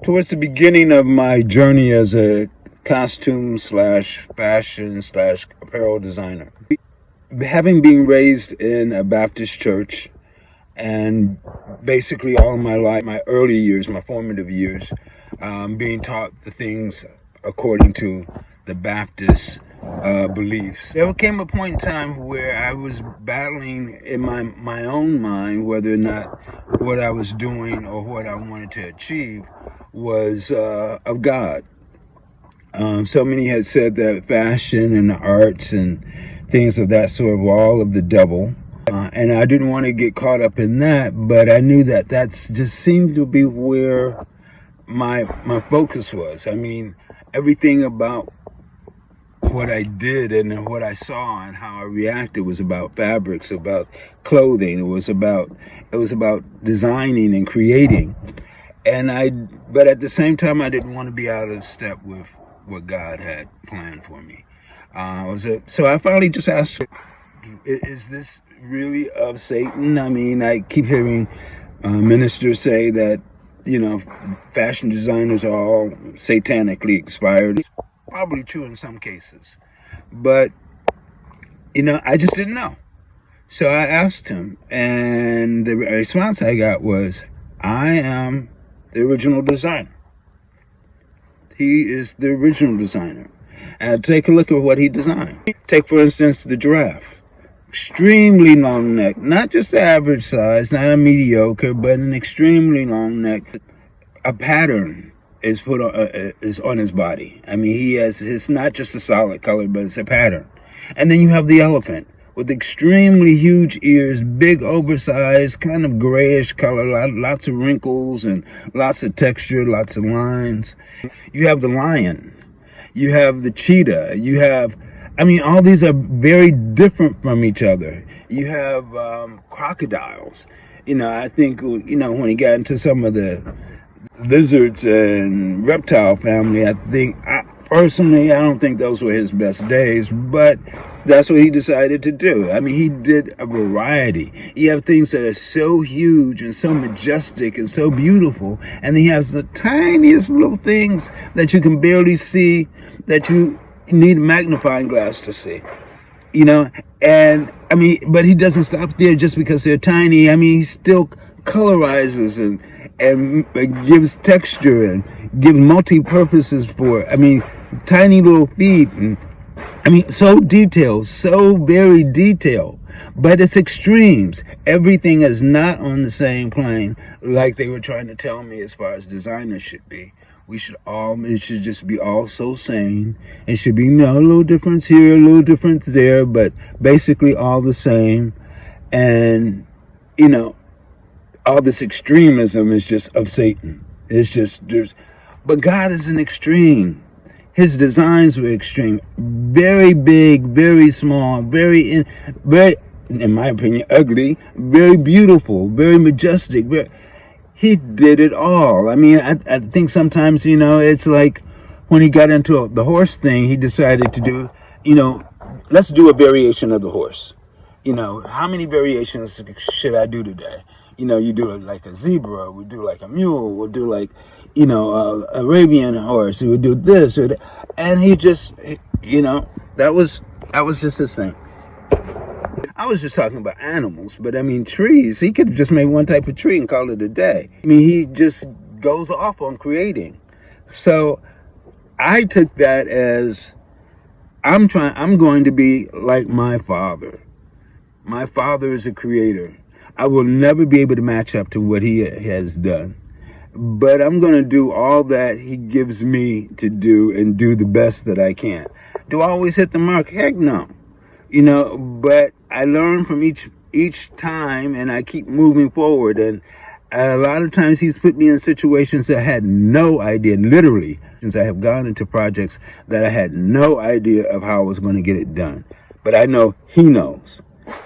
Towards the beginning of my journey as a costume slash fashion slash apparel designer, having been raised in a Baptist church and basically all of my life, my early years, my formative years, being taught the things according to the Baptist beliefs. There came a point in time where I was battling in my own mind whether or not what I was doing or what I wanted to achieve was of God. So many had said that fashion and the arts and things of that sort were all of the devil. And I didn't want to get caught up in that, but I knew that that's just seemed to be where my focus was. I mean, everything about what I did and what I saw and how I reacted was about fabrics, about clothing. It was about designing and creating. But at the same time, I didn't want to be out of step with what God had planned for me. So I finally just asked, is this really of Satan? I mean, I keep hearing ministers say that, fashion designers are all satanically inspired. It's probably true in some cases. But, I just didn't know. So I asked him, and the response I got was, I am the original designer. He is the original designer. And take a look at what he designed. Take, for instance, the giraffe. Extremely long neck, not just the average size, not a mediocre, but an extremely long neck. A pattern is put on, is on his body. I mean, it's not just a solid color, but it's a pattern. And then you have the elephant with extremely huge ears, big oversized, kind of grayish color, lots of wrinkles and lots of texture, lots of lines. You have the lion. You have the cheetah. All these are very different from each other. You have crocodiles. I think, when he got into some of the lizards and reptile family, I don't think those were his best days, but that's what he decided to do. I mean, he did a variety. You have things that are so huge and so majestic and so beautiful, and he has the tiniest little things that you can barely see, that you need a magnifying glass to see. But he doesn't stop there just because they're tiny. I mean, he still colorizes and gives texture and gives multi-purposes for it. I mean, tiny little feet and so detailed, so very detailed, but it's extremes. Everything is not on the same plane like they were trying to tell me as far as designers should be. It should just be all so same. It should be, a little difference here, a little difference there, but basically all the same. And, all this extremism is just of Satan. But God is an extreme. His designs were extreme, very big, very small, very, in my opinion, ugly, very beautiful, very majestic. He did it all. I mean, I think sometimes, it's like when he got into the horse thing, he decided to do, let's do a variation of the horse. How many variations should I do today? You do it like a zebra, we do like a mule, we'll do like, Arabian horse, we would do this or that. And he just, that was just his thing. I was just talking about animals, but trees, he could have just made one type of tree and call it a day. He just goes off on creating. So I took that as, I'm going to be like my father. My father is a creator. I will never be able to match up to what he has done. But I'm going to do all that he gives me to do and do the best that I can. Do I always hit the mark? Heck no. But I learn from each time, and I keep moving forward. And a lot of times he's put me in situations that I had no idea, literally. Since I have gone into projects that I had no idea of how I was going to get it done. But I know he knows.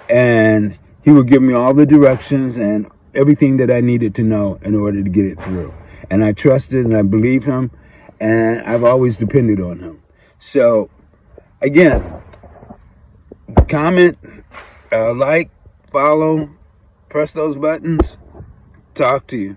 And he will give me all the directions and everything that I needed to know in order to get it through. And I trusted and I believe him, and I've always depended on him. So, again, comment, like, follow, press those buttons. Talk to you.